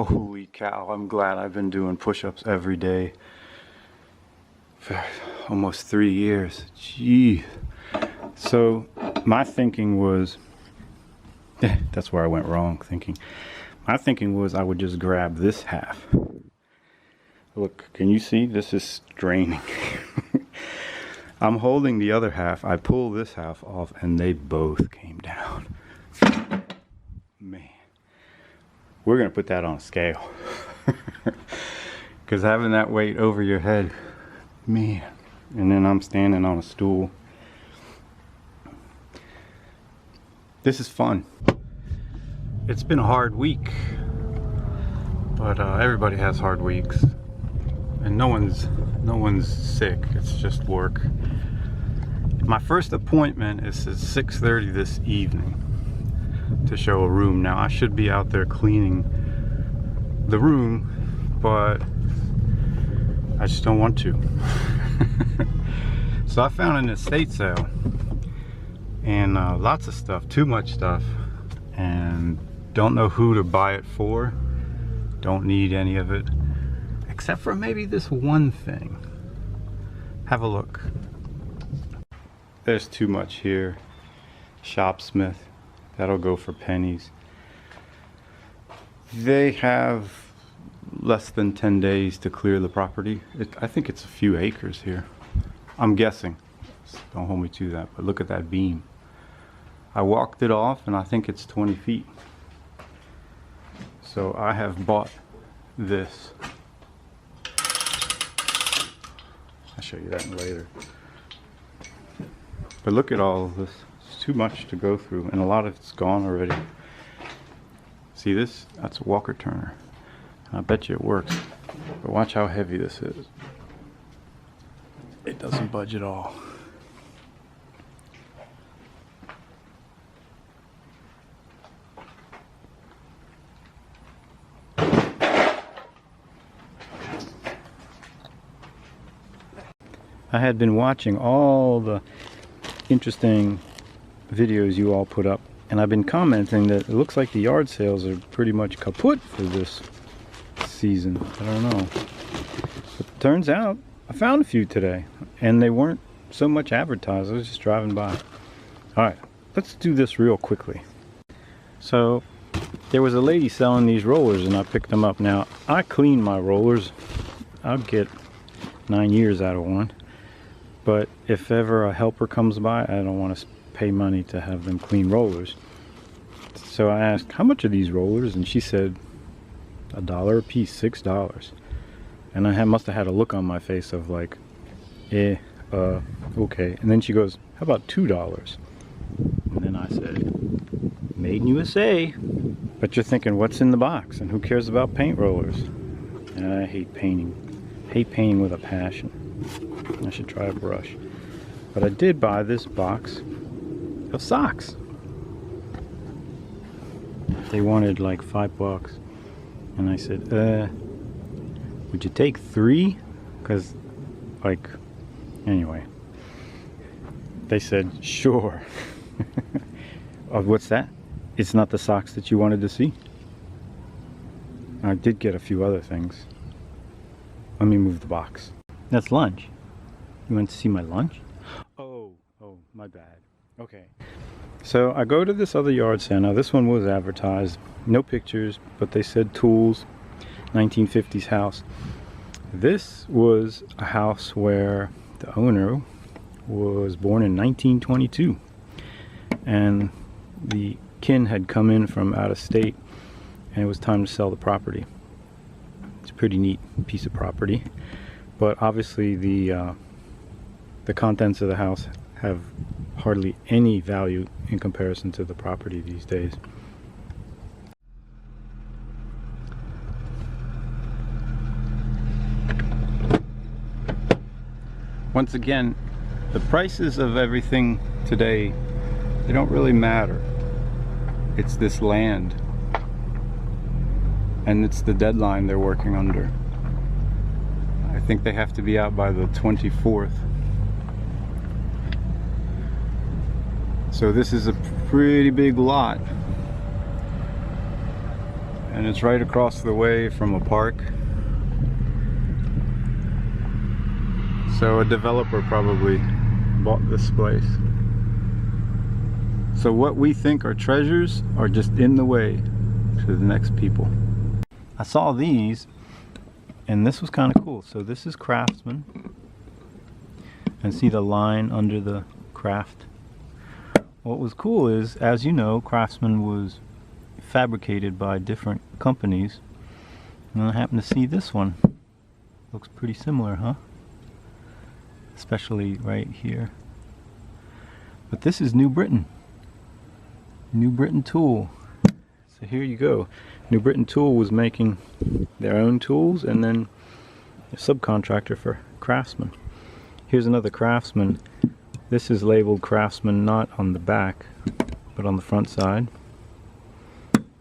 Holy cow, I'm glad I've been doing push-ups every day for almost 3 years. Gee. So my thinking was, that's where I went wrong thinking. My thinking was I would just grab this half. Look, can you see? This is straining. I'm holding the other half. I pull this half off and they both came down. Man. We're going to put that on a scale. Because having that weight over your head, man. And then I'm standing on a stool. This is fun. It's been a hard week. But everybody has hard weeks. And no one's sick. It's just work. My first appointment is at 6:30 this evening to show a room. Now I should be out there cleaning the room, but I just don't want to. So I found an estate sale and lots of stuff, too much stuff, and don't know who to buy it for. Don't need any of it except for maybe this one thing. Have a look. There's too much here. Shopsmith. That'll go for pennies. They have less than 10 days to clear the property. I think it's a few acres here. I'm guessing. Don't hold me to that, but look at that beam. I walked it off and I think it's 20 feet. So I have bought this. I'll show you that later. But look at all of this. Too much to go through, and a lot of it's gone already. See this? That's a walker turner. I bet you it works. But watch how heavy this is. It doesn't budge at all. I had been watching all the interesting videos you all put up, and I've been commenting that it looks like the yard sales are pretty much kaput for this season. I don't know, but it turns out I found a few today and they weren't so much advertised. I was just driving by. Alright, let's do this real quickly. So there was a lady selling these rollers and I picked them up. Now I clean my rollers. I'll get 9 years out of one, but if ever a helper comes by, I don't want to pay money to have them clean rollers. So I asked, how much are these rollers? And she said $1 a piece, $6. And I must have had a look on my face of like, okay. And then she goes, how about $2? And then I said, made in USA. But you're thinking, what's in the box? And who cares about paint rollers? And I hate painting. Hate painting with a passion. I should try a brush. But I did buy this box of socks. They wanted like $5, and I said, would you take 3? Because, like, anyway, they said sure. What's that? It's not the socks that you wanted to see. I did get a few other things. Let me move the box. That's lunch. You want to see my lunch? Oh, my bad. Okay, so I go to this other yard sale. Now this one was advertised, no pictures, but they said tools, 1950s house. This was a house where the owner was born in 1922, and the kin had come in from out of state, and it was time to sell the property. It's a pretty neat piece of property, but obviously the contents of the house have hardly any value in comparison to the property these days. Once again, the prices of everything today, they don't really matter. It's this land, and it's the deadline they're working under. I think they have to be out by the 24th. So this is a pretty big lot, and it's right across the way from a park. So a developer probably bought this place. So what we think are treasures are just in the way to the next people. I saw these and this was kind of cool. So this is Craftsman, and see the line under the craft. What was cool is, as you know, Craftsman was fabricated by different companies, and I happened to see this one. Looks pretty similar, huh? Especially right here. But this is New Britain. New Britain Tool. So here you go. New Britain Tool was making their own tools and then a subcontractor for Craftsman. Here's another Craftsman. This is labeled Craftsman not on the back, but on the front side.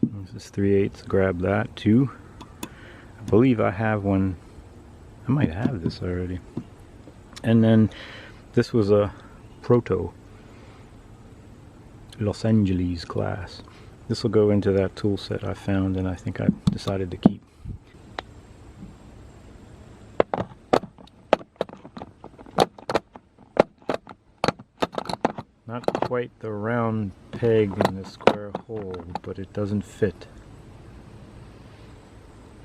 This is 3/8. Grab that too. I believe I have one. I might have this already. And then this was a Proto Los Angeles class. This will go into that tool set I found and I think I decided to keep. Not quite the round peg in the square hole, but it doesn't fit.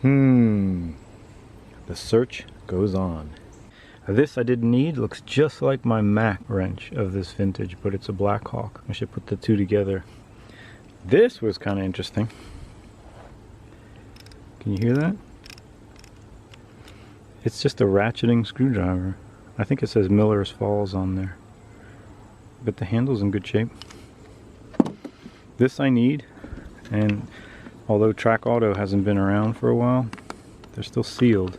The search goes on. This I didn't need. Looks just like my Mac wrench of this vintage, but it's a Blackhawk. I should put the two together. This was kind of interesting. Can you hear that? It's just a ratcheting screwdriver. I think it says Miller's Falls on there. But the handle's in good shape. This I need, and although Track Auto hasn't been around for a while, they're still sealed.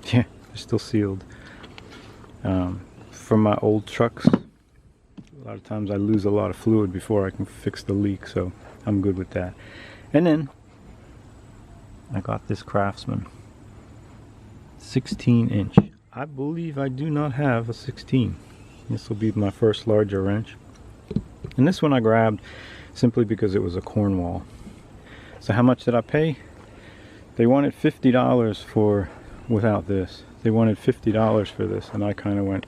Yeah, they're still sealed. From my old trucks, a lot of times I lose a lot of fluid before I can fix the leak, so I'm good with that. And then I got this Craftsman 16-inch. I believe I do not have a 16. This will be my first larger wrench. And this one I grabbed simply because it was a Cornwall. So how much did I pay? They wanted $50 for, without this. They wanted $50 for this, and I kind of went,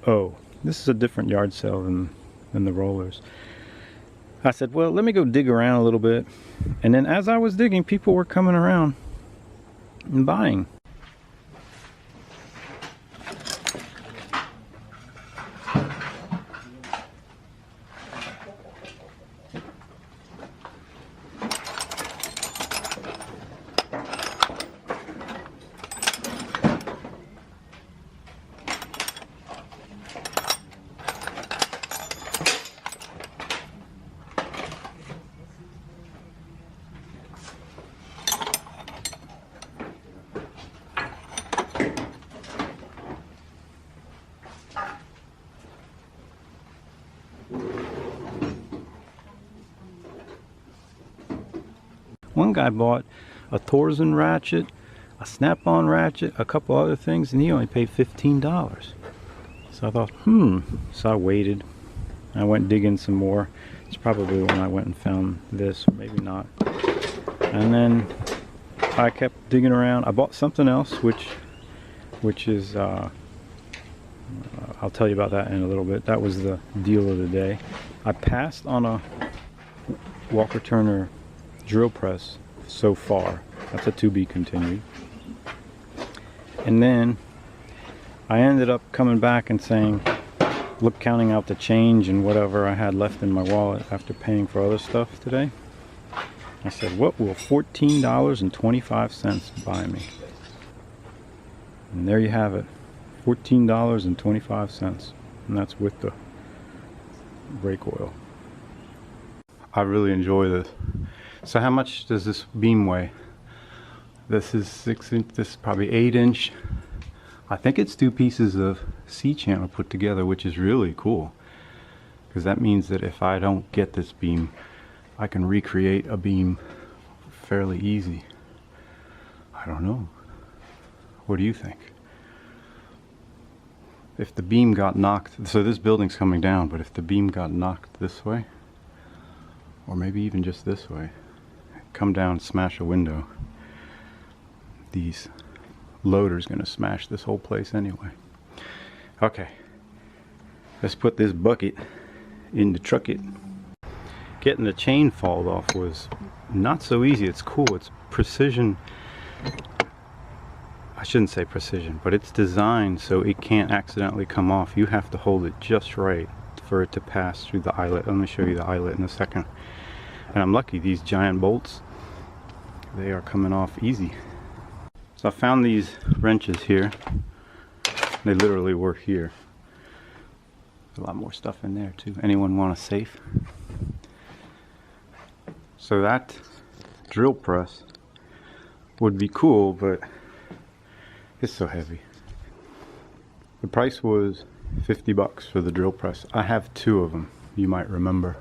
oh, this is a different yard sale than the rollers. I said, well, let me go dig around a little bit. And then as I was digging, people were coming around and buying. One guy bought a Torsen ratchet, a snap-on ratchet, a couple other things, and he only paid $15. So I thought, So I waited. I went digging some more. It's probably when I went and found this, or maybe not. And then I kept digging around. I bought something else, which is, I'll tell you about that in a little bit. That was the deal of the day. I passed on a Walker Turner drill press so far. That's a to be continued. And then I ended up coming back and saying, look, counting out the change and whatever I had left in my wallet after paying for other stuff today. I said, what will $14.25 buy me? And there you have it, $14.25, and that's with the brake oil. I really enjoy this. So how much does this beam weigh? This is 6-inch, this is probably 8-inch. I think it's 2 pieces of C-channel put together, which is really cool. Because that means that if I don't get this beam, I can recreate a beam fairly easy. I don't know. What do you think? If the beam got knocked, so this building's coming down, but if the beam got knocked this way, or maybe even just this way, come down, smash a window, these loaders gonna smash this whole place anyway. Okay, let's put this bucket in the trinket. Getting the chain fall off was not so easy. It's cool. It's precision. I shouldn't say precision, but it's designed so it can't accidentally come off. You have to hold it just right for it to pass through the eyelet. Let me show you the eyelet in a second. And I'm lucky, these giant bolts, they are coming off easy. So I found these wrenches here. They literally were here. A lot more stuff in there too. Anyone want a safe? So that drill press would be cool, but it's so heavy. The price was 50 bucks for the drill press. I have two of them, you might remember.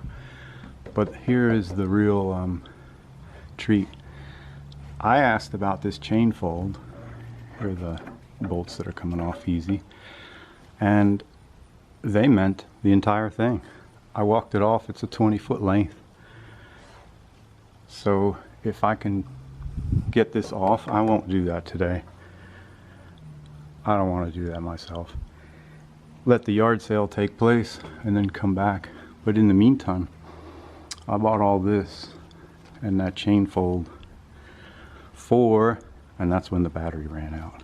But here is the real treat. I asked about this chain fold, or the bolts that are coming off easy, and they meant the entire thing. I walked it off. It's a 20-foot length. So if I can get this off, I won't do that today. I don't want to do that myself. Let the yard sale take place and then come back. But in the meantime, I bought all this and that chain fold for, and that's when the battery ran out.